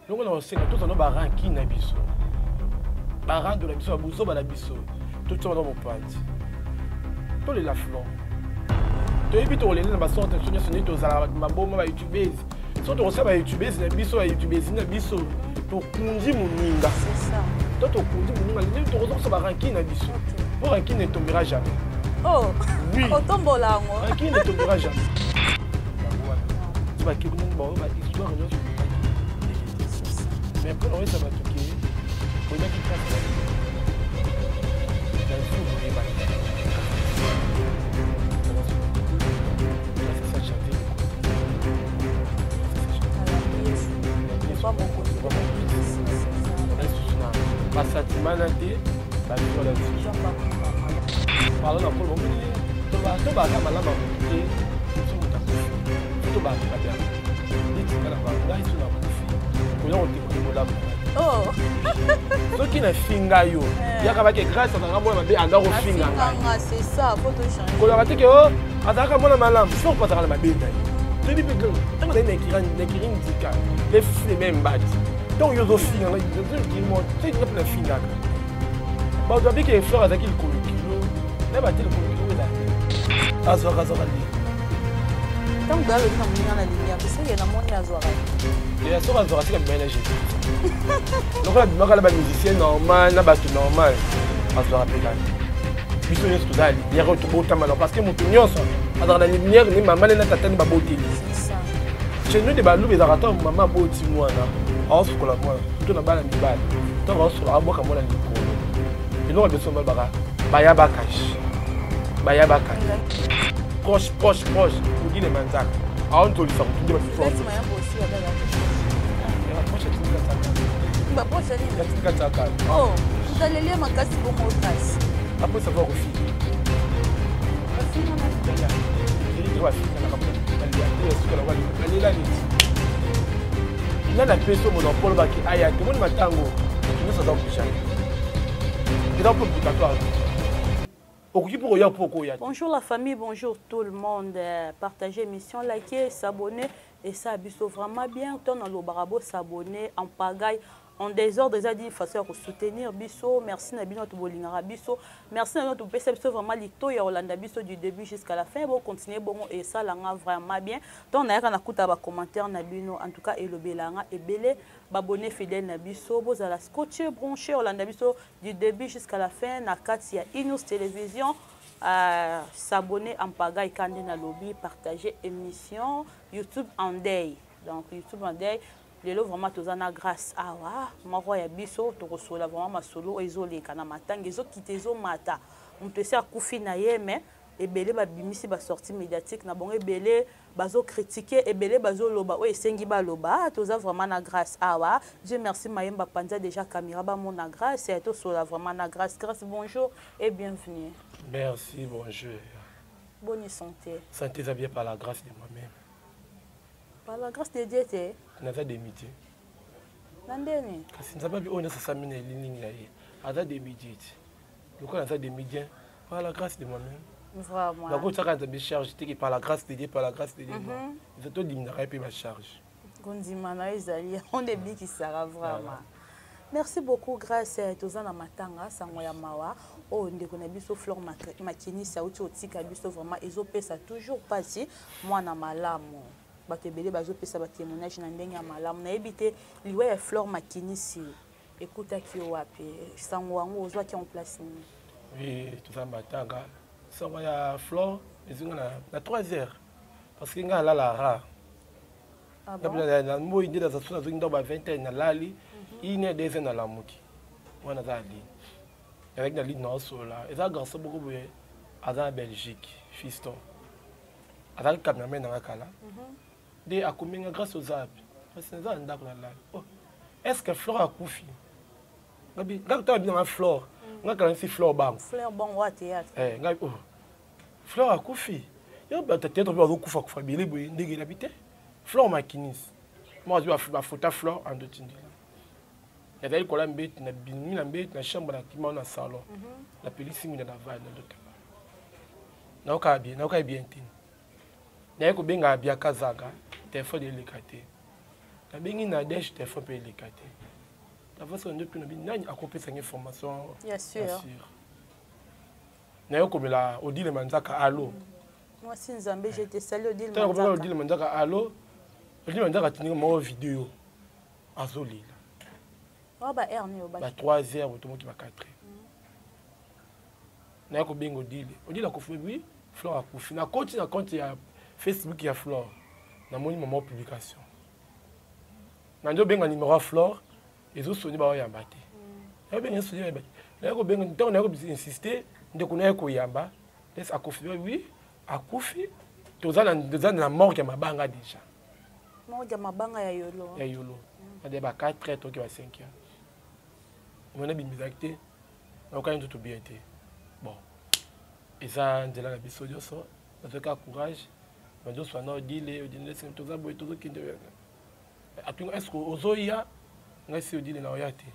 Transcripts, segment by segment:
Donc on a aussi tout ça, on a ranking na biso. Barang de la biso, abuso ba la biso. Tout ça dans mon pote. Tous les la fleur. Tu évites on les na ba sorte sonner sonner tous à ma bombe ba YouTubeuse. Surtout on sait ba YouTubeuse na biso ba YouTubeuse na biso. To kundi muninga. C'est ça. Toi to kundi muninga, les to retour sur ba ranking na biso. Pour ranking ne tombera jamais. Oh. Oui. Au tombola ngo. Ranking ne tombera jamais. Tu vas qui nous ba histoire nous. Mais après, on ça va toquer. On a qui passe là. Dans le fond, on est mal. C'est ça chanter. C'est pas mon côté. Pas sentiment té, pas de la vie. Parlons dans le moment. Tu vas à malama et tu vas t'appeler. Tu vas à bien. Et tu vas là-bas, là tu vas. Oh, ce qui est finga yo, il y a que grâce à la mona be anda ko finga. C'est ça, faut te changer. Ko la batike o, ataka mona malam, so pas ta la mabenda. Tu dis que tant que les kirin dika, les mêmes bad. Donc yo zo finga, ils mo, tu dis que la finga. Ba do bike fleur azaki le kilo. Na ba tel kilo là. Azora li. Tant que le temps vient la lumière, parce qu'il y a un monde à Zora. Il y a souvent Zora qui est ménagé. Donc là, il y a des musiciens normaux, il y a des normal. Azora pédale. Puis il y a tout ça, il y a tout autant mal parce que mon pignon ça. Dans la lumière, ni maman ni tata ni baboti. C'est ça. Chez nous des balous des aratos maman boti moi là. On se colle moi. Tout na bala ni bal. Tant on se la boka moi la ni ko. Et nous on besoin de bara. Bayaba cash. Bayaba cash. Proche. Vous dites les manzacs. Ah, on te le sait. Tu dis que tu fais. Oh, vous allez lire ma casse pour mon casse. Après, ça va au fil. Il y a des personnes qui ont un monopole qui aille à tout le monde matango. Tu ne sais pas où c'est. Et donc, pour toi. Bonjour la famille, bonjour tout le monde. Partagez l'émission, likez, s'abonner. Et ça, biso vraiment bien. Ton dans le barabo, s'abonner en pagaille. En désordre, déjà dit façon de soutenir biso. Merci Nabi notre bolingara biso. Merci à notre PCB vraiment lito ya Hollanda biso du début jusqu'à la fin. Bon continuer bon et ça langa vraiment bien. Donc on a un écoute à commentaire Nabino en tout cas et le belanga et belé abonné fidèle Nabiso. Vous allez scotcher branché Hollanda biso du début jusqu'à la fin. Na Katia Inus Télévision. S'abonner en pagaille quand na lobby, partager émission YouTube en day. Donc YouTube en day. Lelo vraiment tozana grâce à wa mwa ya biso to kosola vraiment masolo ezole kana matanga ezo kitezo mata on peut se akufi na ye mais ebele ba bimisi ba sortie médiatique na bon ebele bazo critiquer ebele bazo loba o esengi ba loba toza vraiment na grâce à wa Dieu merci Mayemba Panza déjà caméra ba mon na grâce et to sola vraiment na grâce bonjour et bienvenue. Merci, bonjour. Bonne santé. Santé ça vient par la grâce de moi-même. Par la grâce de Dieu, t'es. On a des métiers. Nandeni. Kasi nzaba bi on a ça mine ligne là. Ada des métiers. Le quoi on a des médias par la grâce de moi-même. Vraiment. La route ça quand me charge t'es par la grâce de Dieu, par la grâce de Dieu. Je te dis n'arrête pas ma charge. Gondimana ezali on est bien qui sera vraiment. Merci beaucoup grâce à Tozana Matanga Sangoya Mawa oh ndeko na biso Fleur Makini sauti otika biso vraiment ezopesa toujours passer moi na malamu. Batebele bazopesa ba témoignage na ndenge ya malamu na ebité liwe ya Fleur Makini si écoute ki wapi sango wango ozwa ki en place ni oui Tozana Matanga sango ya Fleur ezinga na 3h parce que nga la ra ah bon na mo inde da sasuna zo ndo ba 20 na lali ine deze na lamuki wana za li avec na ligne na sola eza garçon beaucoup boye aza Belgique fiston aza cameraman na kala de akomenga grâce aux apps parce que ça ndako na lali oh est-ce que Fleur a kufi ngabi ngakutaba bien na Fleur ngakala si Fleur bango Fleur bon wa théâtre ngabi oh Fleur a kufi yo ba peut-être ba kufa kufa bile boye ndenge la bité Fleur Makini moi je vais photo Fleur en deux tindi. Il y a des collègues qui ont été dans la chambre qui dans le salon. La police est dans la vague. Il y a bien. Il y a bien Kazaga, téléphone de l'éclaté. nabengi na dash téléphone mpe eleka te avance nde mpe nabi nani akopesanga information bien sûr nayokomela odile manzaka alo mwasi nzambe jete sali odile manzaka alo odile manzaka atindinga moko video azolela ba 3 heures otomoki ba 4 heures naye kobenga odile akufi oui Flore akufi nakoti na compte ya Facebook ya Flore namoni mama publication nandi obenga numéro ya Flore ezosoni baoyamba te nayobenga esoni bayamba te naye kobenga ntango naye koinsiste ndeko naye koyamba ese akufi oui akufi toza na morgue ya mabanga déjà morgue ya mabanga ya yolo ade ba 4 heures toki ba 5 heures omona bimisaki te nakokani ntutu bien te bon eza nzela na biso nyonso nazoka courage nazoso na odile toza boye tozokende apinga estce ozoya ngai si odile na oya te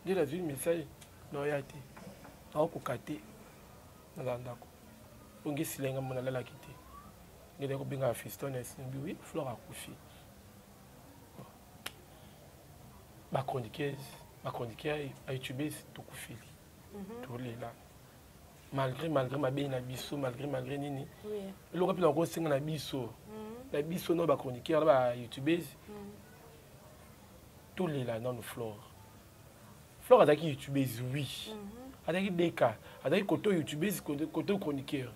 ndile azwi message na oya te naokoka te naza ndako ongesilenga mona nalalaki te ngende kobenga fiston esimbi wi Flore akufi bachroniqueur ayoutubese tokufeli tolela malgré mabe na biso malgré nini eloko mpe nakosenga na biso no bachroniqueur na bayoutubese tolela nano Flore azalaki youtubese oui azalaki deka azalaki koto youtubese koto chroniqueur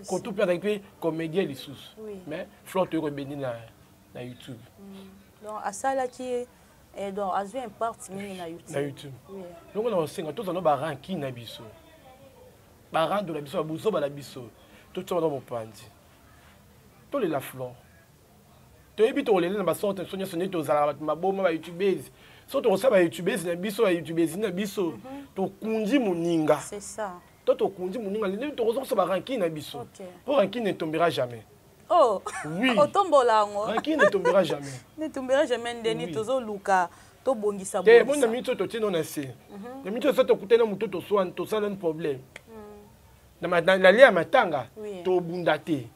koto mpe azalaki mpe comédien lisusu mais Flore toyoko ebeni na youtube donc asalaki donc azwi impact mingi na youtube longo na kosenga tozana baranki na biso barando na biso babuzoba na biso totyama na mopanzi tolela Flore toyebi tokolele na basorte so nyonso ndenge tozalaka bato maboma bayoutubese so tokosala bayoutubese na biso bayoutubesi na biso tokundi moninga tokundi moninga ndenge tokozokosala baranki na biso mpo ranki ne tombera jamais. Oh, oui. Otombolango. Ranki ne tombera jamais. Ne tombera jamais ndeni tozo luka to bongisa bongisa. Bon na minute to tino na se. Na minute so to kutena muto to soin to sala un problème. Na lia matanga to bundate.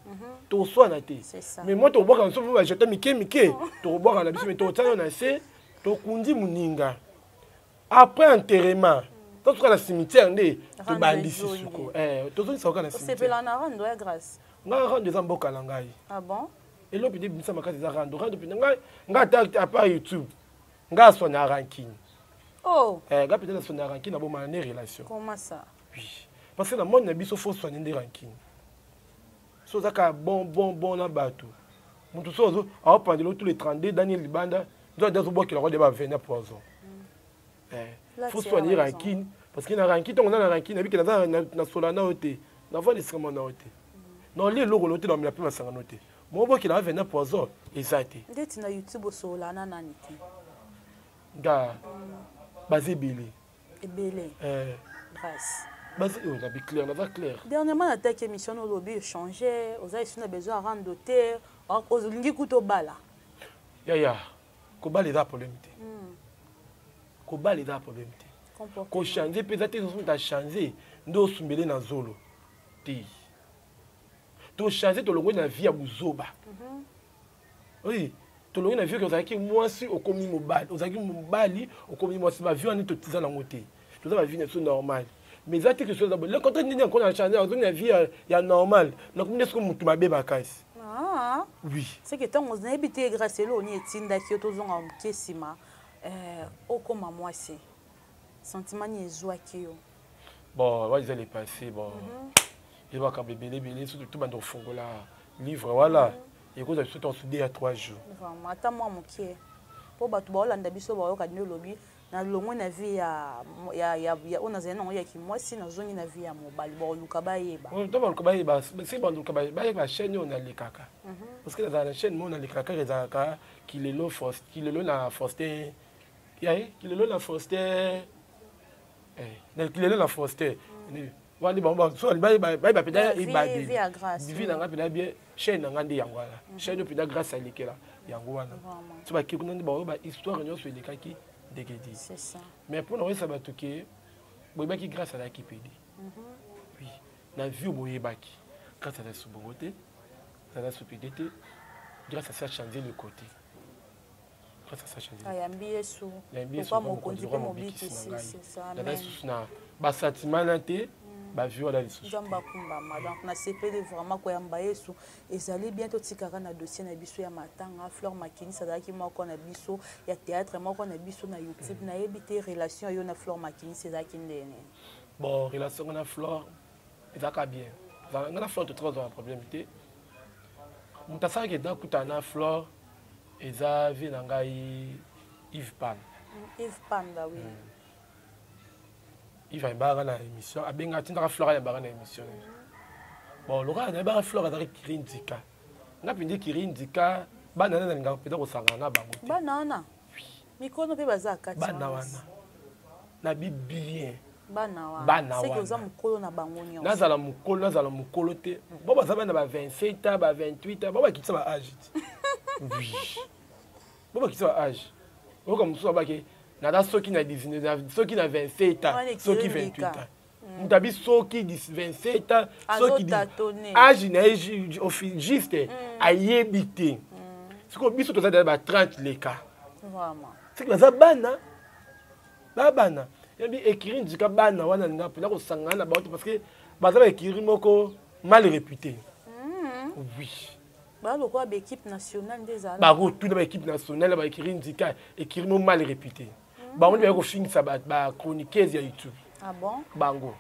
To soin te. Mais moi to boka nso ba jeta mike to boka na biso mais to tsana na se to kundi muninga. Après enterrement to soka na cimetière ndé to bandisi suko. To zo soka na cimetière. C'est pela na rando ya grâce. Nga rando za mboka na ngai. Ah bon? Et là puis bisa makati za rando puis nga ta pa YouTube. Nga so na ranking. Oh. Nga peut-être so na ranking na bo ma relation. Comment ça? Oui. Parce que la monde na biso faut soigner des rankings. So zaka bon na bato. Mutu so a pendant tous les 32 Daniel Libanda, doit d'azo boki la roi de ba venir poison. Faut soigner ranking parce que na ranking on a na ranking na bi que na solana oté. Na voix l'extrêmement na oté. Non, les logos notés dans la plume à noté. Mon beau qui a venu poison, exacté. Dès na YouTube au solana naniti. Ga, basé belé. Et belé. Grâce. Basé, on a bien clair, on a clair. Dernièrement, la tech émission au lobby changé. Aux a besoin de rendre terre. Aux lingi kuto bala. Ya. Koba les a problème. Koba les a problème. Ko changer, peut-être ils ont changé. Nous sommes dans zolo. Ti. To changer to longo na vie ya buzoba. Oui, to longo na vie que ozaki mwasi okomi mobali, ozaki mobali okomi mwasi ba vie ani to tiza na ngote. To za ba vie na so normal. Mais ça quelque chose le contraire ni encore na changer, ozoni na vie ya normal. Na komi est-ce que mutu mabe bakasi. Ah. Oui. C'est que tant on a habité grâce lo ni etinda ki to zonga mkesima okoma mwasi. Sentiment ni ezwaki yo. Bon, ouais, ils allaient passer bon. Je vois quand bébé surtout dans fongola livre voilà et cause je suis en soudé à 3 jours. Vraiment attends moi mon qui pour batu ba olanda biso ba yoka dino lobi na longo na vie ya ona zena on ya ki moi si na zongi na vie ya mobali ba luka ba yeba. On to ba luka ba yeba c'est ba luka ba ba chaîne on a les kaka. Parce que dans la chaîne mon a les kaka les kaka qui le lo force qui le lo na forster yaé qui le lo na forster qui le lo na forster. Wali ba so ba peda ibadi vie na ngapela bien chaîne na ngandi yango ala chaîne peda grâce à likela yango wana so ba kiko nandi ba histoire nyonso elekaki dekedi c'est ça mais pour nous ça ba toké boyebaki grâce à la kipedi oui na vie boyebaki grâce à la sobogoté ça la supidité grâce à ça changer le côté grâce à ça chérie ayambi yesu yambi pourquoi mokonzi pe mobiki c'est ça amen na ba sentiment na te ba vie wala lisusu nzamba kumbama donc na sepele vraiment koyamba yesu ezali bientôt tikaka na dossier na biso ya matanga Fleur Makinis azalaki moko na biso ya théâtre moko na biso na YouTube nayebi te relation yo na Fleur Makinis ezalaki ndene bon relation na Fleur ezalaka bien na Fleur te trop un problème te mutasaki dakuta na Fleur eza vie na ngai Yves Panda oui il va embarquer dans l'émission abenga tinda Fleur ya embarquer dans l'émission bon le gars na embarquer Fleur azaki kirindika na pindi kirindika bana na nga peda ko sanga na bango bana mikono pe bazaka bana wana na bien bana wana c'est que za mukolo na bango nyonso nazala mukolo te bo bazaba na ba 27 ans ba 28 ans bo ba kitsa ba âge oui bo ba kitsa ba âge bo comme ça ba ke na da soki na 19 soki na 27 ans soki 28 ans mutabi soki 27 ans soki âge na juste ayebite siko biso to za ba 30 les cas vraiment c'est que za bana yabi écrire ndika bana wana nga pena ko sangana na bato parce que bazaba écrire moko mal réputé oui ba lo quoi équipe nationale des ala ba ko tout na équipe nationale ba écrire ndika écrire mo mal réputé ba on ba ko finir ba chroniqueuse ya YouTube ah bon bango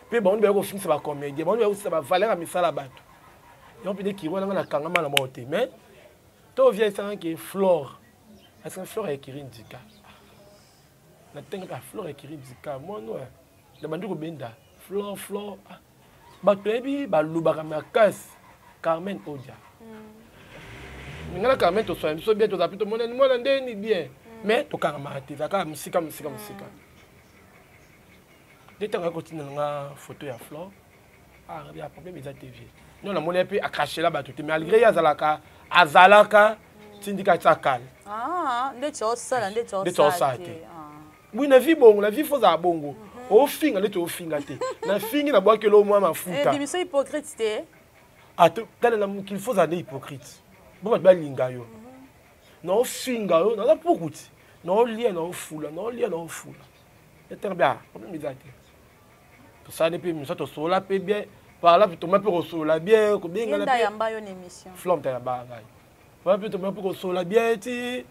pe ba on ba ko finir ba comédien ba on ba ko ba valeur à misala bato donc peut écrire wana na kangama na moté mais to vient ça que Flore est-ce que Flore écrire ndika na tenga Fleur écrit dika moi non la bandi ko benda Fleur ba toyebi ba lubaka makasi Carmen Odia ngala Carmen to so bien to zapito mona ndeni bien mais to kanga te zaka musika de tenga continue nga photo ya Fleur il y a problème ils a TV non la mona pe akacher la bato te mais malgré azalaka tindika tsakal ndeto sala oui na vie bongo la vie faut za bongo o finga le to finga te na fingi na boa ke lo mwa mafuta biso hypocrite te ato tala na qu'il faut za hypocrite bo ba linga yo no finga yo na pokuti no lia no fula eterbia problème izate to ça ne peut me to sola pe bien par là to ma pe ko sola bien ko bien ngala ya mba yo émission flom ta ya ba ngai va pe to ma pe ko sola bien ti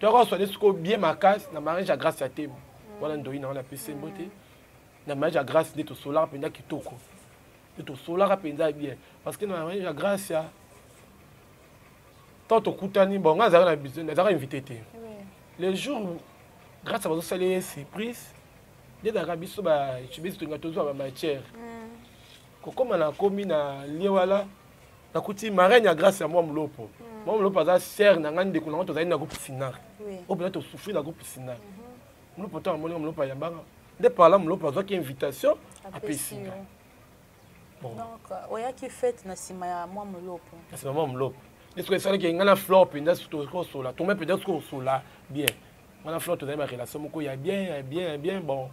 tu as reçu des bien ma casse na mariage à grâce à thème voilà ndoi na la PC mbote na mariage à grâce de to solar penda kitoko de to solar penda bien parce que na mariage à grâce ya tant to kutani bon nga za na business na za invité te les jours grâce à votre salaire surprise de da rabiso ba chibisi to ngato zo ba matière kokoma na komi na liewala na kuti marraine à grâce à moi mlopo moi mlopo za serre na ngande ko na to za ina groupe final au peut-être souffrir la groupe final nous pourtant mon mlopo ya mbanga de par là mlopo za ki invitation à Pessinga bon donc oya ki fête na sima ya moi mlopo c'est moi mlopo est-ce que ça que ngana flop inda to ko sola to me peut-être ko sola bien ngana flop to za ma relation moko ya bien bon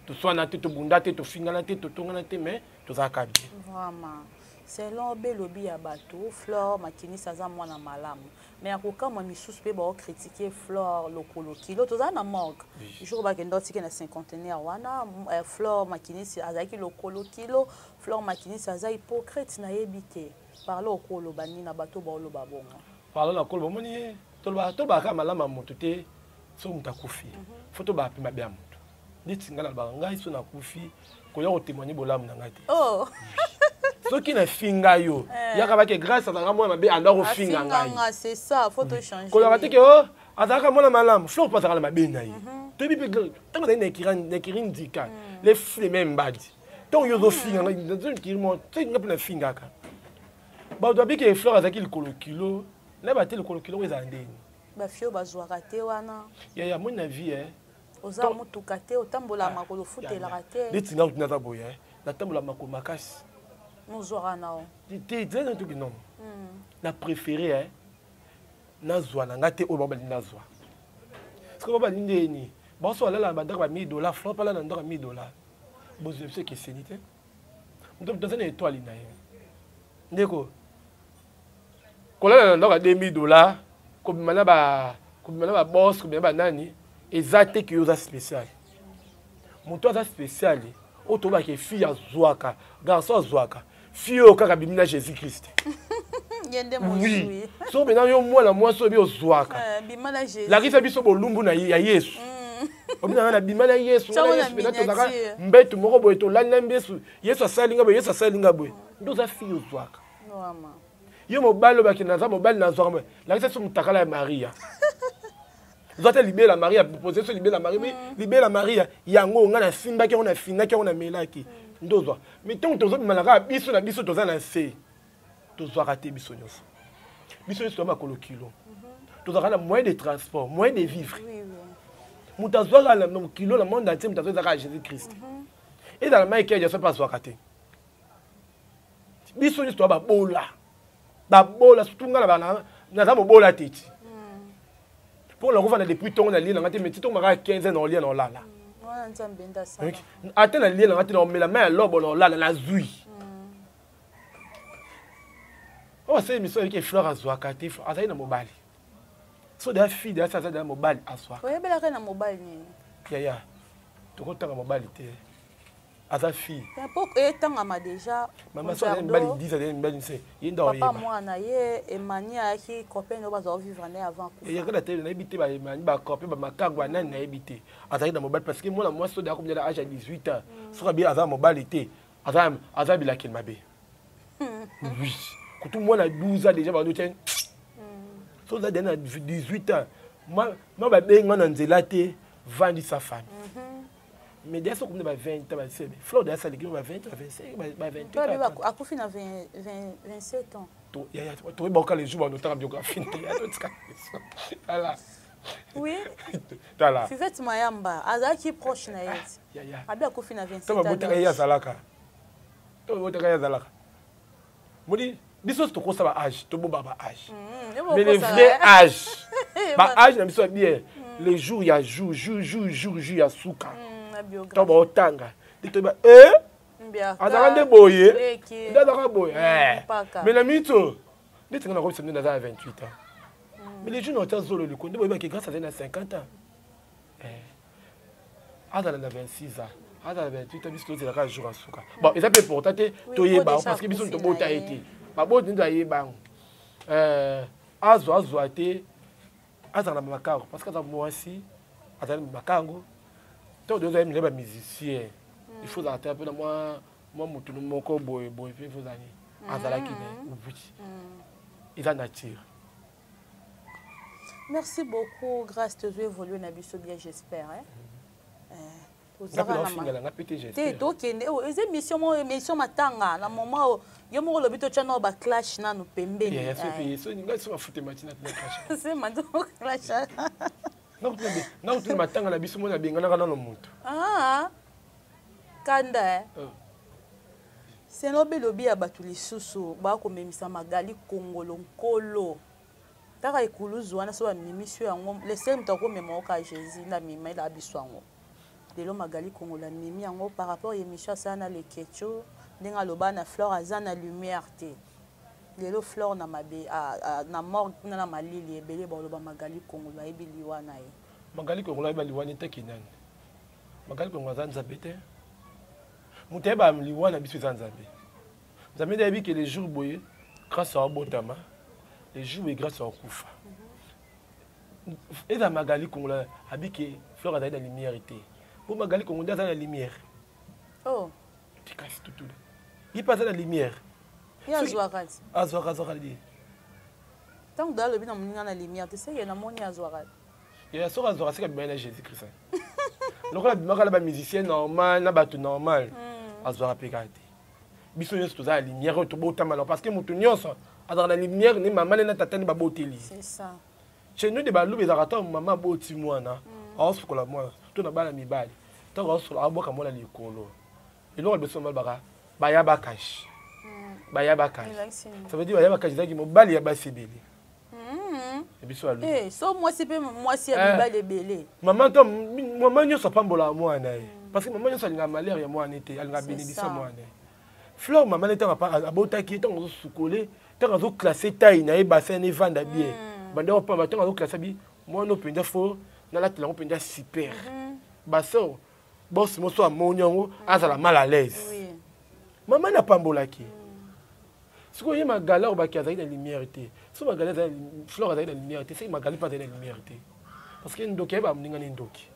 to soit na te to bunda te to finga na te to tonga na te mais to za ka bien vraiment selon belobi ya bato Fleur Makinis aza mwana malamu mais akokama misusu pe ba critiquer Fleur lokolo kilo toza na morgue jour ba kendo tike na cinquantenaire wana Fleur Makinis azaki lokolo kilo Fleur Makinis aza hypocrite na yebite parler okolo bani na bato ba oloba bongo parler na okolo bomoni to ba ka malama moto te so mutakufi photo ba pima bia moto nditingala ba ngai so na kufi ko yo témoigner bolamu na ngati oh soki na finga yo yaka ba ke grâce à nga moi mabe anda ko finga ngai c'est ça faut te changer ko la te ke oh azaka mona malamu Fleur pas la mabe na yi to bi pe tango na kirin dika les filles même badi donc yo zo finga na kirimo te nga na finga ka ba do bi ke Fleur azaki le kilo na ba te le kilo eza ndeni ba fio ba zwaka te wana ya mon avis oza mutuka te otambola makolo futela te litinga utina boye na tambola makolo makasi muzwaka nao te na tuki non na préféré na zwa na ngate o baba na zwa parce que baba ndeni ba so ala ba ndaka ba $1000 Fleur pala na ndaka $1000 bo je sais que c'est nité donc dans une étoile na ye ndeko kola na ndaka $2000 ko bimana ba kobima na baboss kobima banani eza te ke oza spécial moto aza spécial oyo tobaki fille azwaka garçon azwaka fille oyo kaka bimi na jésus christ oui so maintenant yo mwana mwasi oyo bi ozwaka lakisa biso bolumbu ya yesu obina na bima na yesu na tozaka mbetu moko boye tolandi na mbesu yesu asalinga boye yesu asalinga boye ndo oza fille ozwaka yo mobali obaki naza mobali nazwaka boye lakisa so motakala ya maria ozwata libela maria propose so libela maria libela maria yango nga na simbaki yango na finaki yango na melaki ndo ozwa mais ntongo tozobima na kaka biso na biso toza na se tozwaka te biso nyonso biso nyonso toza makolo kilo tozwaka na moyen de transport moyen de vivre moto azwaka na kilo na monde entier moto azwaka jésus christ ezala maike ya so mpe azwaka te biso nyonso toza babola surtout nga na naza mobola te ti pour la kovanda depuis tongo na lie na ngate mais ti tongo maka 15 na olia na olala ate na lie na ngate na omela mai ya lobo na olala na zwi oyo asali miso ayiki fleur azwaka te azali na mobali so deya fille deya sa aza deya mobali azwaka oyebelaka na mobali nini yaya tokotanga mobali te aza fille etangama déjà mama so azali mibali 10 azali mibali 5 ye nda oyeba papa mwana ye emani ayaki copain oyo bazala vivre naye avant eyakala te nayebi te baemani bacopain bamakango banani nayebi te azali na mobali parce que mwana mwasi so deya komia na age ya 18 ans soki abi aza mobali te aza bilakeli mabe oui kutu mwana 12 ans déjà bando tiens so oza deya na 18 ans ma babenga na nzela te vandi sa famille mais dès que vous avez 20 ans, Fleur de ça, 20 ans, 25, 24 ans. À Kofi, 27 ans. Tu vois, beaucoup les jours, on a biographie. Voilà. Oui. Voilà. Fivette Mayamba, Azaki proche na yet. Abi à Kofi, 27 ans. Tu vas botter à Zalaka. Tu vas botter à Zalaka. Modi, biso to ko ça âge, to bo baba âge. Mais le vrai âge. Ba âge na biso bien. Les jours il y a jour, il y a souka. Toba otanga ditoba azaka nde boye ndazaka boye mais na mito nditinga na kobisa nde naza na 28 ans mais les jours nota zolo liko nde boyebaki grâce azali na 50 ans azala na 26 ans azala na 28 ans biso tozelaka jour asuka bon eza mpe pourtant te toyeba parce que biso tobota ye te baboti nde ayebango azwa te azala na makango parce que aza mwasi azali na makango donc deux amis les musiciens il faut attendre un peu moi mutu moko boy puis il faut aller azala ki ne ubuti ils en attirent. Merci beaucoup, grâce à Dieu évoluer na biso bien j'espère émission matanga na moment yo moko lobi to chana ba clash na no pembeni so ninga so afute matina na clash c'est mando clash non tu matanga na biso mona bengana kana no mutu kanda c'est no belobi ya batu lisusu ba ko memisa magali kongolo nkolo taka ikuluzu wana so ba mimisio yango le seul mtako memo ka Jésus na mima ila biswango lelo magali kongola mimi yango par rapport à émission sana le kecho ndinga loba na fleur azana lumière te lelo fleur na mabe na mort na malili ebele ba loba magali kongola ebili wana ye magali kongola ebili wana te kinani magali kongola zanza bete muteba mliwana biso zanza be nzambe debi que les jours boye grâce à botama les jours et grâce à kufa et dans magali kongola habike fleur azali na lumière te pour magali kongola azali na lumière tu casses tout il passe la lumière ya zwakati azwakati tant que le bina mninga na lumière tu sais il y a moni azwakati il y a sora azwakati ka bina Jésus Christ lokola bimaka na ba musicien normal na bato normal azwaka pekate biso nyonso toza la lumière to botama parce que mutu nyonso azala na lumière ni mama na tata ni baboteli c'est ça chez nous de baloubi zakata mama boti mwana aosukola mwana to na bana mibali to aosukola aboka mwana likolo eloko beso mal baka bayaba kashi bayaba kashi ça veut dire bayaba kashi zaki mobali ya basebeli biso alu so moi c'est pas moi si ya mibali ebele maman nyonso pambola mwana parce que maman nyonso alinga malheur ya mwana ete alinga bénédiction mwana fleur maman neta abotaki ntango azosukole ntango azoclasse taille na ye bassin ne vanda bien bande opamba ntango azoclasse bi moi no penda fo na la tela penda super baso boss mo so amonyango azala mal à l'aise maman na pambolaki siko ye magala obaki azali na lumière te so magala azali fleur azali na lumière te c'est magala pas azali na lumière te parce que ndoki ba mninga ni ndoki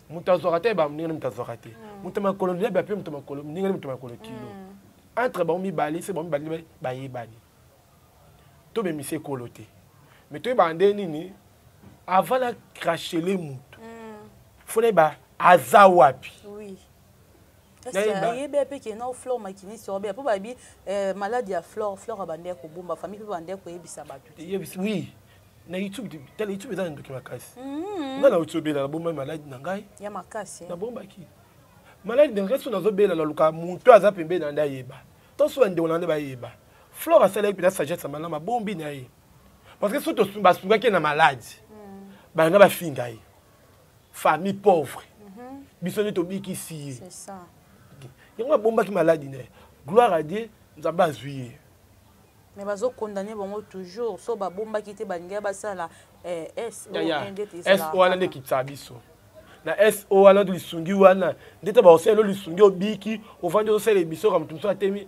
mutazora te ba mninga ni mutazora te mutama kolondia ba pe mutama kolondia mninga ni mutama kolokilo entre ba mi bali c'est ba mi bali ba yebani to be mise kolote mais to ba ndeni ni avant la cracher les mutu fone ba azawapi oui. Il y a des gens fleur makini sur bien pour baby maladie à fleur a bandé ko bomba famille peut bandé ko yebisa batu oui na YouTube tele YouTube eza ndoki makasi na YouTube la bomba maladie na ngai ya makasi na bomba ki maladie de resto na zo bela na luka mutu aza pembe na nda yeba to so ande onande ba yeba fleur a sala epita sagesse malama ma bombi na ye parce que soto basunga ke na maladie ba nga ba finga ye famille pauvre bisoni to biki si c'est ça. Il y a un bomba qui maladie. Gloire à Dieu, nous avons besoin. Mais bazo condamné bon toujours so ba bomba qui te banga ba sala S O wana ne kitsabiso. Na S O wana lisungi wana ndeta ba oselo lisungi obiki ofandi osele biso comme tout ça temi.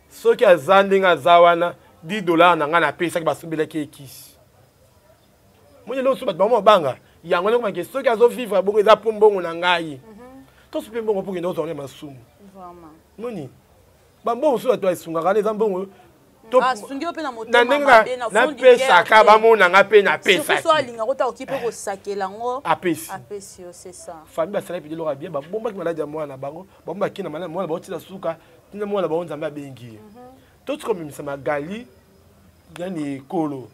Soki azande nga zawana $10 na nga na pesa ki basumbela ki ekisi. Mwenye lo so ba mama banga yango ne ko soki azo vivre bongo eza pombongo na ngai. To so pombongo pour que nous on masumu. Vraiment. Noni bambo so to esunga les ambongo to sungio pe na motema na pesa ka ba mona nga pe na pesa so alinga ko ta okipe ko sakela ngo apesi c'est ça famille ba sala pe lo bien ba bomba ki maladi mwana bango bomba ki na mwana mwana ba otila suka tina mwana ba onza bengi to tiko mimisa magali yani kolo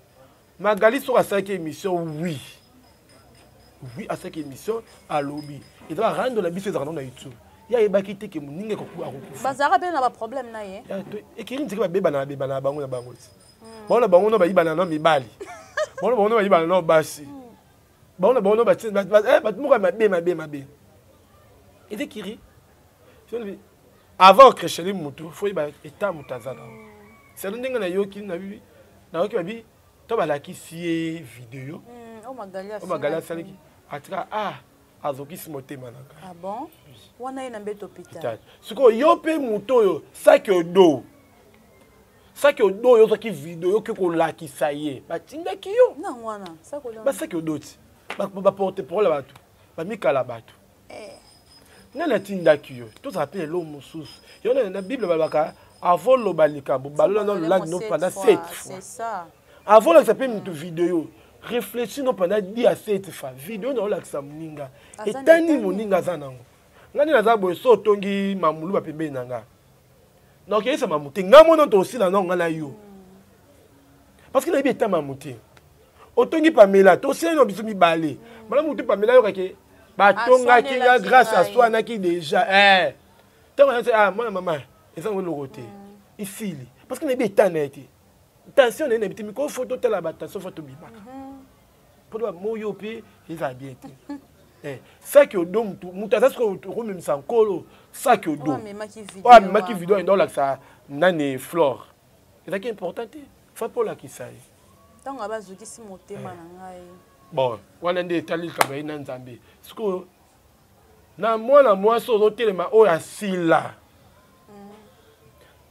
magali so asala ki émission oui à cette émission à lobby il doit rendre la bise dans YouTube. Il y a des gens qui ont été bazara ben na problème na ye et qui dit que ba beba na bango na bango bon na bango no ba ibana na mibali bon na bango no ba ibana no basi bon na bango no ba ba muka mabe et de kiri avant que chez les mutu faut ba état mutazana c'est le ndinga na yoki na bibi na yoki babi to ba la ki si vidéo o magalia saliki atika azoki simotema nanga. Ah bon? Wana ina mbeto hôpital. Siko yope muto yo saki odo. Saki odo yo saki video yo kiko laki saye. Ba tinda kiyo. Na wana, sako lo. Ba saki odo ti. Ba porter pour la batu. Ba mikala batu. Na tinda kiyo. To ça appelle l'homme sous. Yo na Bible balaka avant lo balika bo balola no la no pendant 7 fois. C'est ça. Avant la ça peut une vidéo. Réfléchis non pendant 10 à 7 fois. Vidéo na la samuninga. Et tani moninga zanango. Ngani naza boye so tongi mamulu ba pembe nanga. Donc yesa mamuté ngamono to aussi na nanga na yo. Parce que na bi eta mamuté. Otongi pamela to aussi no biso mi balé. Mala muté pamela yo kake ba tonga kinga grâce à soi na ki déjà tant moi maman eza ngolo côté. Ici parce que na bi eta na été. Attention na biti miko photo tela ba attention photo bima. Pour le moyo pe ils a bien été. Ça que do mutaza ko même sans colo ça que do ouais mais qui vidéo dans là ça nane flore c'est ça qui est important faut pas la qui ça tant aba zuki si motema na ngai bon wana ndé tali ka ba ina nzambe siko na moi so zo telema o ya sila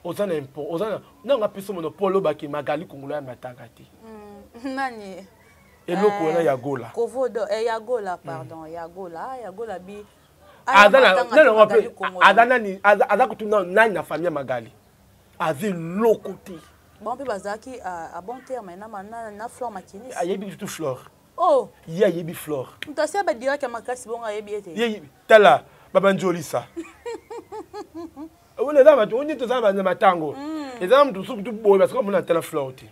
ozana impo ozana na nga peso monopole ba ki magali kongola ya matangati nani eloko wana ya gola kovodo ya gola pardon ya gola bi adana ni adakutuna nani na famille magali azi lokoti bon pe bazaki à bon terme na fleur makini ayebi tout fleur oh ya yebi fleur mutasi ba direct makasi bon ayebi ete ye tala baba njolisa wala dama tu onye to zama na matango ezam tu suku tu boy parce que on a tala fleur ti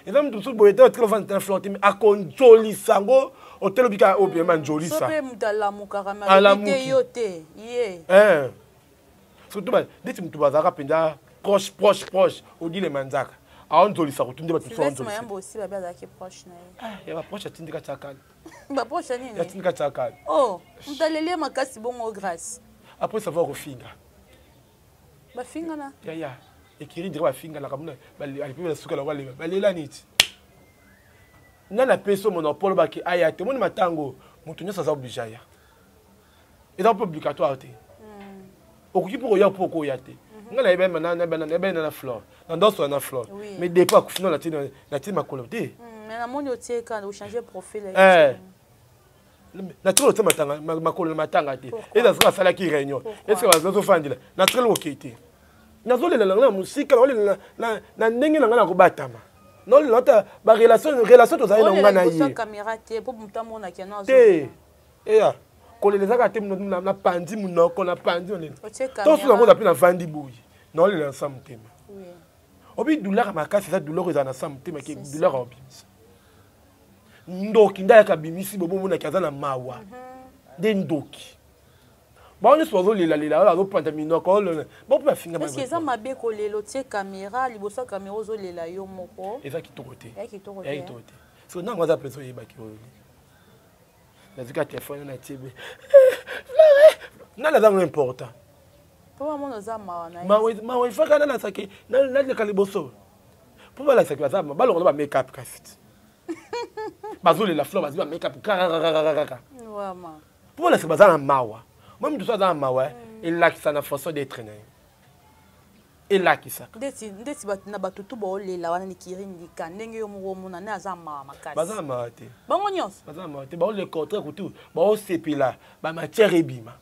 ezam tu suku boy to tala tala fleur ti a konjolisa ngo hotel bika obima njolisa so pe mutala mukara te yote ye surtout ba diti mtu bazaka penda proche odile manzaka aonjolisa kutunde batu so onjolisa mayambo aussi ba bazaki proche na ya ba proche atindika chakala ba proche nini atindika chakala oh mutalelia makasi bongo grâce après savoir refinga ba finga na ekiri dire ba finga la kamuna bali alipe la suka la wale balela niti nana peso monopole baki aya te moni matango mutu nyonso aza oblige aya eza mpe obligatoire te okoki mpo koya mpo okoya te nga nayebena na flore na ndoso na flore mais depo akufino natini makolo te namoni otieka ochange profil natikoli otia makolo na matanga te eza soki asalaki réunion eske bazofandela natikoli okei te nazolela nanga na mosika naolela na ndenge na nga na kobatama naolela ata barelation tozali na nga na ye te eya kolela ezaka te na pandi munoko na pandi onena toso nango oza mpe na vandi boye naolela na sa motema obi douleur makasi eza douleur ezala na sa motema ke douleur aobimisa ndoki ndayaka bimisi bobomonaki aza na mawa nde ndoki bango nyonso bazolela bazopanda minoko bapo bafinga eske eza mabe kolela otie caméra liboso ya caméra ozolela yo moko eza kitoko te kitoko te so nango aza mpenza oyebaki oyo nazwika telefone natiebe nani azango important po bamona oza mawa na mawa ifaka nalasaki naleka liboso po balasaki baza balongola ba make up kasi bazolela fleur bazwi ba make up kakakakakaka po balasaki baza na mawa moi mutu so aza na mawa elakisa na façon d'être na ye elakisaka ndeti na bato tu baolela wana nikirindika ndenge yo moko omona nde aza mawa makasi baza na mawa te bango nyonso baza na mawa te baolela contraire kutu baosepela bamatière ebima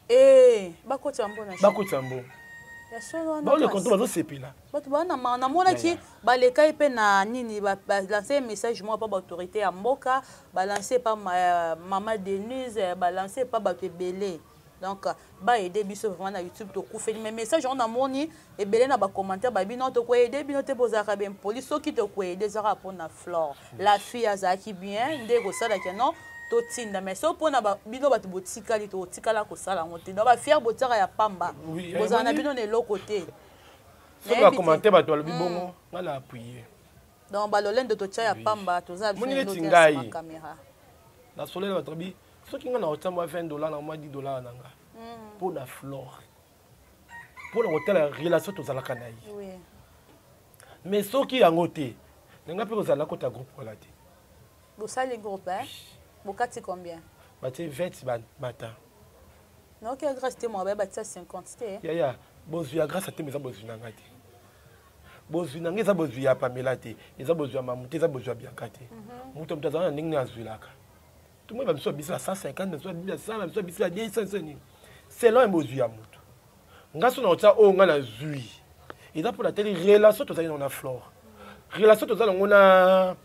bakotisa mbona bakotisa mbo baolela contraire bazosepela bato bana mawa namonaki balekai mpe na nini balanse message moko mpa baautorité ya mboka balanse mpa mama Denise balanse mpa bato ebele donc baede biso vraiment na YouTube tokufeli mais message on amoni ebele na ba commentaire ba bino to ko aider bino te bozaka bien police soki to ko aider zaka pona Flore la fille azaki bien nde ko sala keno to tinda mais so pona ba bino bato botikali to tikala ko sala ngote do ba fier botaka ya pamba bozana bino ne lokote so ba commentaire ba to lobi bongo ngala appuyer donc ba lolendo to tia ya pamba to za bino na caméra la soleil ba tobi soki nga na otamba $20 na mwa $10 nanga pour la Flore pour la hôtel relation tozalaka na ye mais soki yango te nga mpe kozala kota groupe wala te bosali groupe bokati combien batie 20 matin naoki ya grâce te mwa batia 50 te yaya bozwi ya grâce te mais eza bozwi nanga te bozwi nanga eza bozwi ya Pamela te eza bozwi ya mamu te eza bozwi ya Bianca te moto moto azala na ndenge azwilaka tout le monde va me dire 150, me dire 100, me dire 200, c'est là un beau à moto. Nga so na ota o nga na zui. Et là pour la télé relation to za na Flore. Relation to za ngona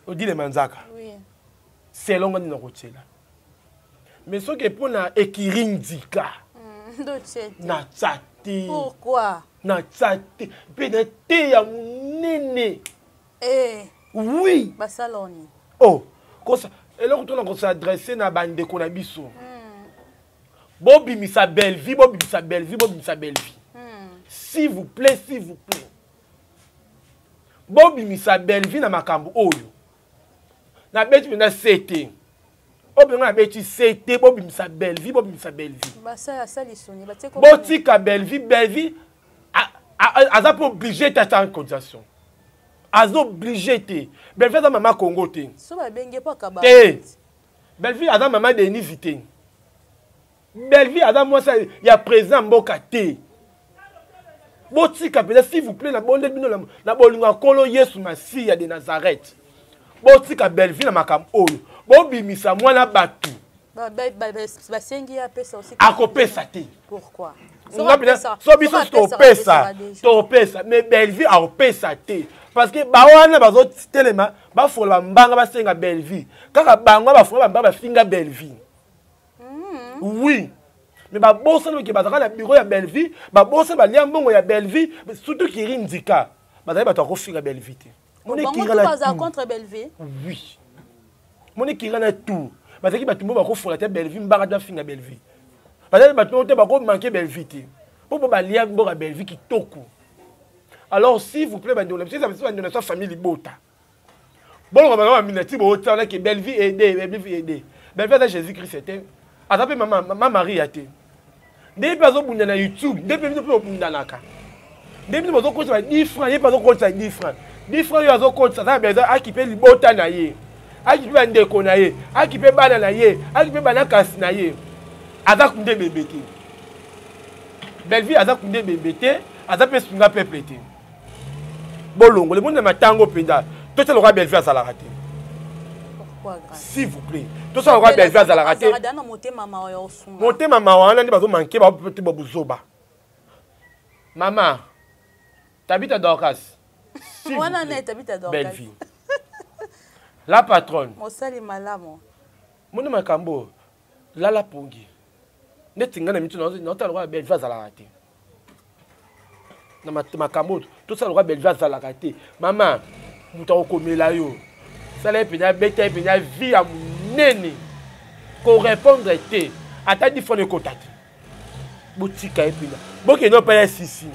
Odile Manzaka. Oui. C'est longa ni na kotela. Mais ce que pour na ekirindika. Na tsati. Pourquoi? Na tsati. Pénété ya nene. Oui. Basaloni. Oh. eloko tona kosadresse na bandeko na biso bobimisa belle vie s'il vous plaît bobimisa belle vie na makambo oyo na beti na sete obenga na beti sete bobimisa belle vie botika belle vie aza po obligé d'être en cotisation azo obligé te Belle-Fille aza mama Congo te so ba benge po ka ba Belle-Fille aza mama Denise te Belle-Fille aza mwasa ya président mboka te botika peut-être s'il vous plaît na bonde bino na bolinga kolo Yesu Masiya de Nazareth botika Belle-Fille na makambo oyo bobimisa mwana batu basengi apesa aussi akopesa te pourquoi so biso topesa mais Belle-Vie aopesa te parce que bawana bazotelema bafola mbanga basenga Belle-Vie kaka bango bafola mbanga bafinga Belle-Vie oui mais babosana ke bazaka na bureau ya Belle-Vie babosana balia mbongo ya Belle-Vie surtout kirindika bazali bato akofinga Belle-Vie te moni kirana contre Belle-Vie oui moni kirana tout bazaki bato mbo bakofola te Belle-Vie mbanga bafinga Belle-Vie bazali bato te bako manquer Belle-Vie te pour balia mbongo ya Belle-Vie kitoko. Alors, s'il vous plaît, si ça veut dire famille Libota. Bon, on va minati Bota, là, que Belle-Vie aidée, Belle-Vie aidée. Belle-Vie, Jésus-Christ, c'était. À taper ma Marie a été. Des personnes qui sont YouTube, des personnes qui sont dans la carte. Des personnes qui sont 10 francs, des personnes qui sont 10 francs. 10 francs yo azokotisa za besoin akipe libota na ye akipe bandeko na ye akipe bana na ye akipe bana kasi na ye aza kunde bebe te Belleville aza kunde bebe te aza mpe sunga peuple te bolongo le monde na matango mpenza tosala lokwa Belleville azalaka te s'il vous plaît tosala lokwa Belleville azalaka te motema mawa wana nde bazomanke baope babuzoba mama tabita Dorcas Belleville la patronne mosali malamu mona makambo lala pongi neti nga na mitu naotala lokwa Belleville azalaka te na makambo tosala lokwa Belleville azalaka te mama moto akokomela yo sala ye penya beta ye penya vie ya monene korépondre te ata 10 fois ekota te botika ye penya bokende opa ya sisi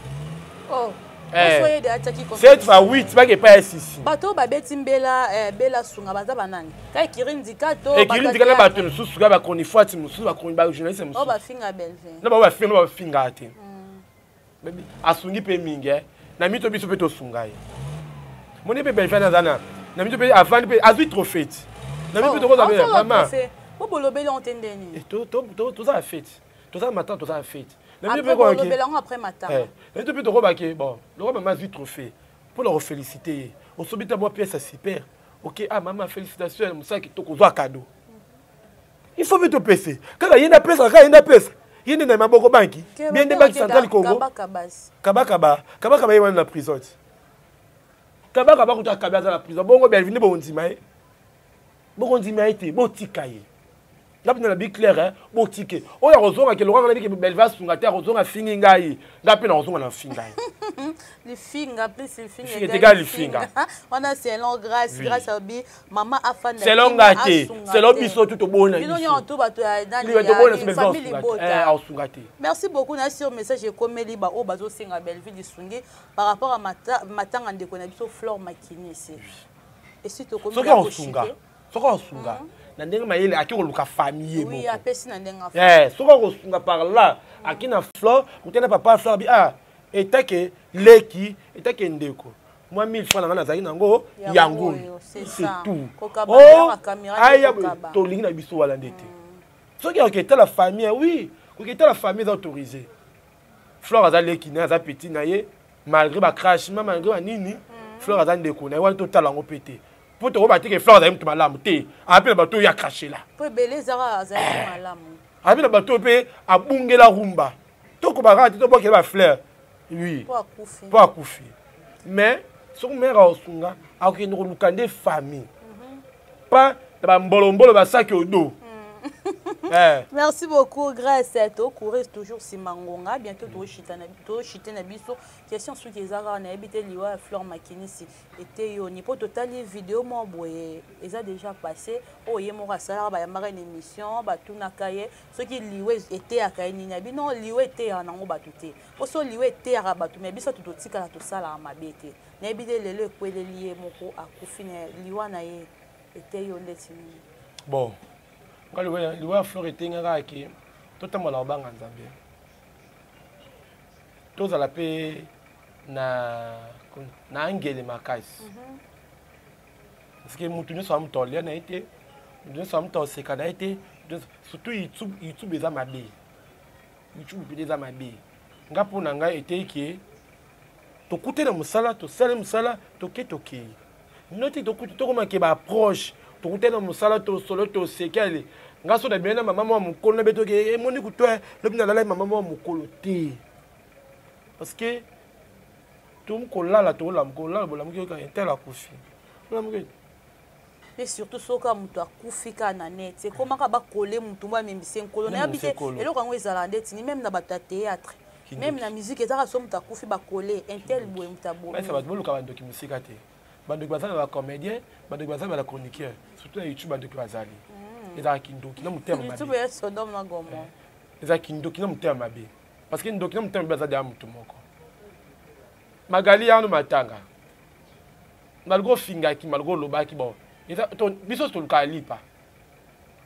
cette fois 8 bake epa ya sisi bato babeti bela sunga baza banani ka ekiri ndika na bato mosusu ka bakoni fwati mosusu bakoni bajournaliste mosusu bafinga Belleville na bafinga te asungi mpe mingi na mito biso mpe tosunga ye moni mpe Belleville aza na mito mpe avandi mpe azwi trophée na mito tokozabela mama bobolobeli ontendeni toza ya fete toza matin toza ya fete après matin na mito mpe tokobake bon lokwa mama azwi trophée mpo na kofélicité ye osobi ta mwa pièce ya super ok ah mama félicitation ya mosala kitoko ozwa cadeau il faut mpe topese kaka ye nda pesa kaka ye nda pesa ye nde na maboko banki bien nde banki centrale congo kabakaba ye wana na prison kabakaba kuta kabe aza na prison bongo Belleville nde bokondima ye te botika ye ngapi na bi clair botike oyo akozonga ke lokanga nabi ke Belleville asunga te akozonga fingi ngai ngapi na kozonga na finga ye lifinga plus lifinga égale lifinga on a c'est long grâce à bi maman afanda c'est long gâté c'est long biso tout bona biso bino to bato ya dani famille bota merci beaucoup na sur message ekomeli ba o bazo singa Belleville sungi par rapport à matanga ndeko na biso Flore Makini ici et si to komeli soko sunga na ndenge mayele akikoluka famille oui apesi na ndenge soko kosunga par là akina Flore kutena papa Flore bi etake leki etake ndeko moi 1000 francs na nazali nango yango c'est tout aya tolingi na biso wala ndete soki oketa la famille oui oketa la famille est autorisée Flore aza leki na aza petit na ye malgré ba crash malgré ba nini Flore aza ndeko na ye wana totala ngo pété pour te rebattre que Flore aza mutu malamu te appelle bato ya craché là po beleza aza malamu appelle bato pe abungela rumba toko ba to bokela ba fleur oui pour akufi mais son mère osunga akende ko lukande famille pas ba mbolombolo ba sac au dos merci beaucoup grâce à toi courir toujours simangonga bientôt to chita na biso question sur qui ezara na habité liwa Flore Makini si était yoni pour total vidéo mo boye eza déjà passé oye mo rasala ba yamara une émission ba tuna kaye ce qui liwe était akaye ni nabi non liwe était nango batuté oso liwe était ara batu mais biso to tika na to sala mabete na habité lelo ekwele lié moko akufina liwa na ye était yonde tini bon quand le voit Flore etingaka ki totambola obanga nzambe tozala pe na angele makasi parce que mutu nyonso amutolia na ye te mutu nyonso amutoseka na ye te surtout youtube eza mabe youtube mpe eza mabe nga mpo na ngai etei ke tokute na mosala tosale mosala toke noti tokomake baapproche tokute na mosala tosolo tosekele nga so na bien na mama mwa mokolo na beto ke emoni kutwa lobi na lala mama mwa mokolo te parce que tokolala bolamuki oka intel akufi bolamuki mais surtout soka mutu akufi ka na net c'est comment ka bakole mutu mwa membisi nkolo na yabite eloko yango ezala ndeti ni même na bato ya théâtre même na musique ezaka so mutu akufi bakole intel boye mutu abo mais ça va boluka bandoki musika te bandoki bazali ba comédien bandoki bazali ba chroniqueur surtout na YouTube bandoki bazali ezaka kindoki na mutema mabe YouTube ya Sodome na Gomorrhe ezaka kindoki na mutema mabe parce que ndoki na mutema mabe azali ya mutu moko magali yano matanga malgo fingaki malgo lobaki bon biso toluka lipa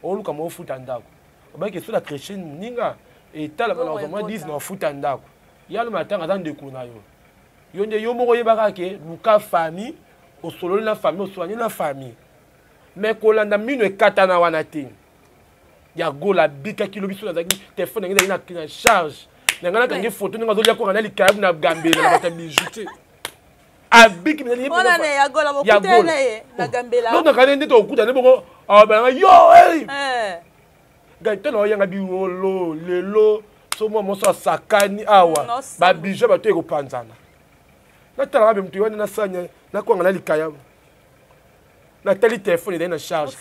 oluka mo futa ndako obaki so la chrétienne ninga etala malheureusement 10 na futa ndako yano matanga za ndeko na yo yo nde yo moko yebaka ke luka famille au solo la famille, au soigner la famille. Mais quand on a mis une katana wanati, il y a go la bika qui lobi sur la téléphone, il y a une charge. Il y a une photo, il y a une photo, il y a une photo, il y a une photo. A biki il y a go la photo, na gambela. Non, na kane ndito okuta ne bongo, ah ben yo, hey. Gaite no yanga bi wolo, lelo, so mo mo so sakani awa. Ba bijou ba to eko panzana. Na tala ba mtu wana na sanya, na kwanga na likaya. Na tali téléphone ina charge.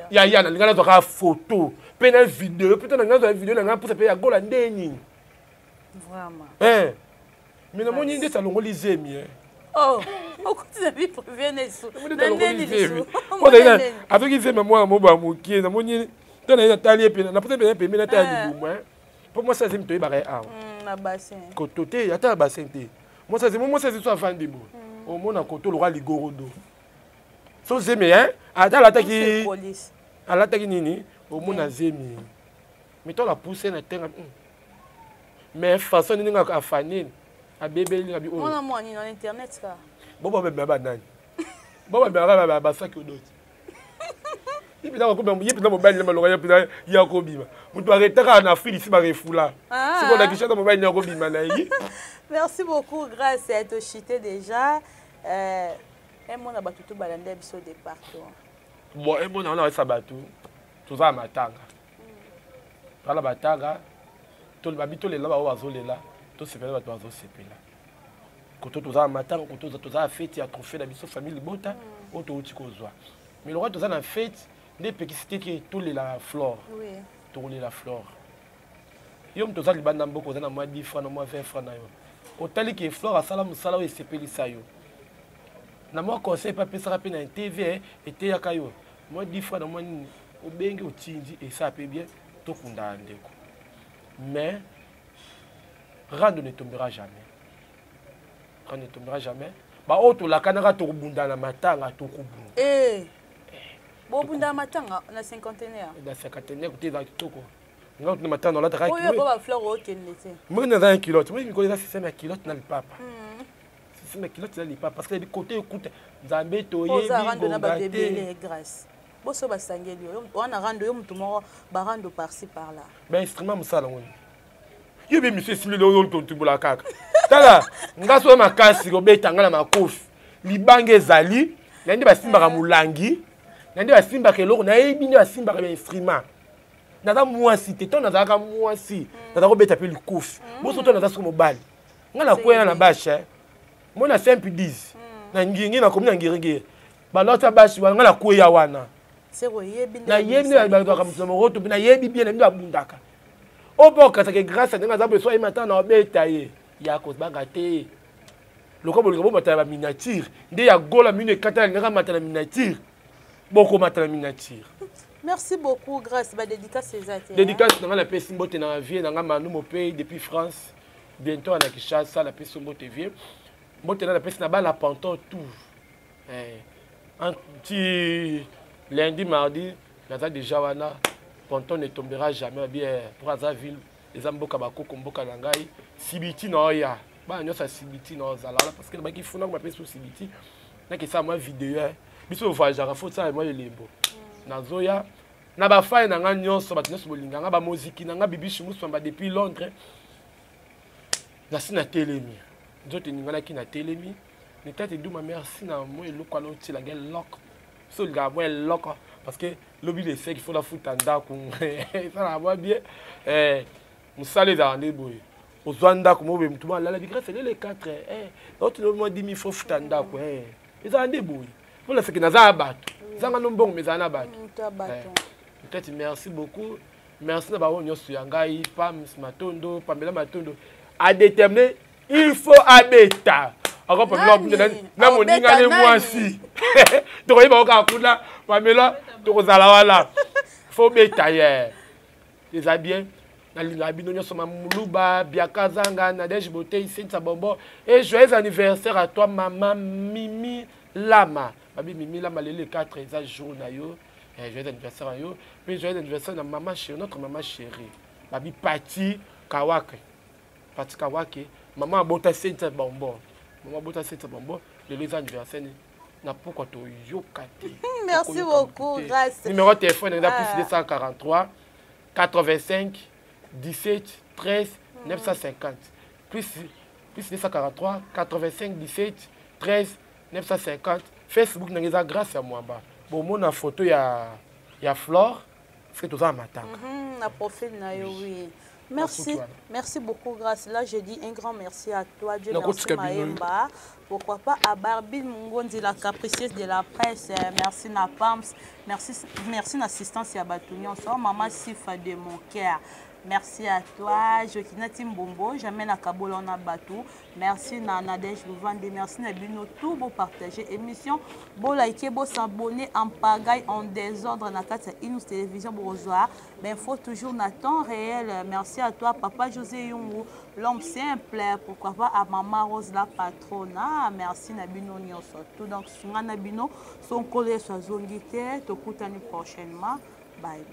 Ya na ngana to ka photo, pe na vidéo, pe na ngana vidéo na ngana pour pe ya gola ndeni. Vraiment. Mais na moni ndesa longo lizemi Oh, beaucoup de vie pour venir sous. Avec ils aiment moi moba moki na moni tana na tali pe na peut-être pe na tali du pour moi ça c'est me to ibare a. Na bassin. Kotote ya ta bassin te. Moi ça c'est soit fan de bo. Au mona koto le roi ligorodo. So zemi ata la taki. Ala taki nini au mona zemi. Mais toi la pousser na terre. Mais façon ni nga afani. A bébé li abi o. On a moi ni dans internet ça. Bon ba nani. Bon ba ça que d'autres. Il peut avoir combien il peut mobile le malora il y a kobima. Mutu arrêtera na Afrique ici ba refula. C'est qu'on a qui chante mobile na kobima na yi. Merci beaucoup grâce à être chité déjà. Et mon abatutu balande biso de partout. Bon et bon on a ça batu. Tout ça matanga. Pala batanga. Tout le babito les là ba wazolela. Tout se fait ba bazosepela. Koto toza matanga koto toza fête ya trophée na biso famille bota oto uti kozwa. Mais le roi toza na fête des péquicité qui tous les la flore. Oui. Tous les la flore. Yom toza libanda mboko na moi 10 francs na moi 20 francs na yo. Otali ki flore asala musala o sepelisa yo. Na moi conseil pas pesa pe na TV était ya kayo. Moi 10 francs na moi obengi otindi et ça peut bien to kunda ndeko. Mais Rando ne tombera jamais. Rando ne tombera jamais. Bah auto la canara to bunda na matanga to kubunda. Bon bunda matanga na cinquantenaire. Na cinquantenaire côté dans toko. Nga to matanga la tra. Oui, ba fleur au kenete. Moi na un kilote. Moi je connais ça c'est ma kilote na le papa. C'est ma kilote na le papa parce que les côtés écoute Nzambe to yebi. Oza rando na ba bébé grâce. Boso ba sangeli yo. On a rando yo mutu moko ba rando par-ci par-là. Ben instrument musala ngoni. Yebe monsieur Similo on tontubula kaka. Tala ngaso makasi robetanga na makofi. Libange zali, nandi basimbaka mulangi, nandi basimbaka eloko na yebi ni basimbaka ba instrument. Naza mwasi te to naza ka mwasi. Naza robeta pe likofi. Boso to naza so mobali. Ngala kwena na basha. Mona 5-10. Na ngingi na komina ngirige. Balota bashi wa ngala kweya wana. Sero yebi na yebi na ba ka msomo roto na yebi bien na ndabundaka. Oboka ça que grâce à des gens besoin maintenant na obeta ye ya ko banga te loko bolingo bo matala miniature nde ya gola mine kata ngaka matala miniature boko matala miniature. Merci beaucoup grâce ba dédicace ces athées. Dédicace na la pesi mbote na vie na ngama nous mon pays depuis France bientôt à la Kinshasa la pesi mbote vie mbote na la pesi na ba la panton tout anti lundi mardi na déjà wana Ponton ne tombera jamais bien pour Azaville les amboka bakoko mboka na ngai sibiti na oya ba nyosa sibiti na ozala parce que ba ki funa ko mapesa sibiti na ke sa moi vidéo biso voyagera faut ça moi lembo na zoya na ba faille na nga nyonso ba tneso bolinga nga ba muziki na nga bibishi musamba depuis Londres na sina telemi nzote ningala ki na telemi ni tete duma merci na moi eloko na otila ngel lock so le gars lock parce que lobby de fait qu'il faut la foutre en d'accord ça la va bien musale za ndeboy ozwanda ko mobe mtuma la grâce les 4 l'autre le mois 10 000 faut foutre en d'accord za ndeboy pour la fait que naza bato zanga nombongo mezana bato peut-être merci beaucoup merci na ba wonyo suyangai pam matondo pamela matondo à déterminer il faut abeta encore problème na moninga le mwasi to ko iba ka kula pamela to ko zala wala faut betailler les bien na libino nyoso mamuluba biakazanga na deje beauté Sainte Bombo et joyeux anniversaire à toi maman Mimi Lama babi Mimi Lama le 4 ça jour na yo joyeux anniversaire à yo puis joyeux anniversaire na maman chérie notre maman chérie babi Pati Kawake maman abota Sainte Bombo maman abota Sainte Bombo les anniversaires. Na pourquoi tu Merci beaucoup, grâce. Numéro de téléphone, on a plus 243 85 17 13 950. Plus 243 85 17 13 950. Facebook, on a grâce à moi. Bon, mon photo, il y a Flore. C'est tout ça à matin. Na profil na yo, oui. Merci, merci beaucoup, grâce. Là, je dis un grand merci à toi. Dieu merci, Maëmba. Pourquoi pas à Barbie Mungondi, la capricieuse de la presse. Merci, na Pams. Merci, l'assistance à Batounion. Maman Sifa de mon cœur. Merci à toi, Jokina Timbombo, jamais na Kabolona Batou. Merci na Nadège Louvande, merci na Bino, tout beau partager émission. Bon liker, bon s'abonner en pagaille, en désordre, na Katia Inus Télévision Brosoir. Mais il faut toujours na temps réel. Merci à toi, Papa José Yungu, l'homme simple. Pourquoi pas à Maman Rose la patronne. Merci na Bino Nyonso. Tout donc, Sungana Bino, son collègue soit zongité, te coutani prochainement. Bye.